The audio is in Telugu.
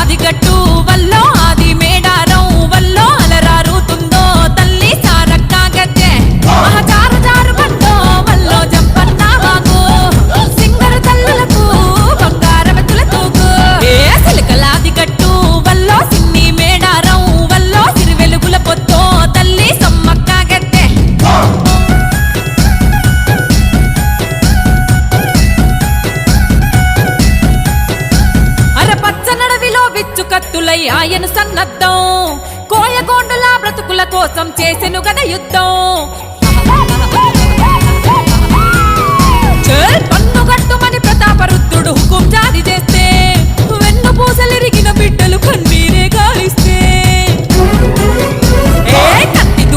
ఆదిగట్టు వల్లో ఆది మేడారం వల్లో అలరారుతుందో తల్లి సారక్క గద్దె మహజారు జారు బండో వల్లో జంపన్న వాగు సింగరు తల్లులకు బంగారవతుల తూగు సిలకలాదిగట్టు వల్లో సిన్ని మేడారం వల్లో సిరివెలుగుల పొత్తో తల్లి సమ్మక్క గద్దె పచ్చనడవిలో విచ్చు కత్తులై ఆయన సన్నద్ధం కోయగోండుల బ్రతుకుల కోసం చేసెను గద యుద్ధం పన్నుగట్టుమని ప్రతాపరుద్రుడు హుకుం జారీ చేస్తే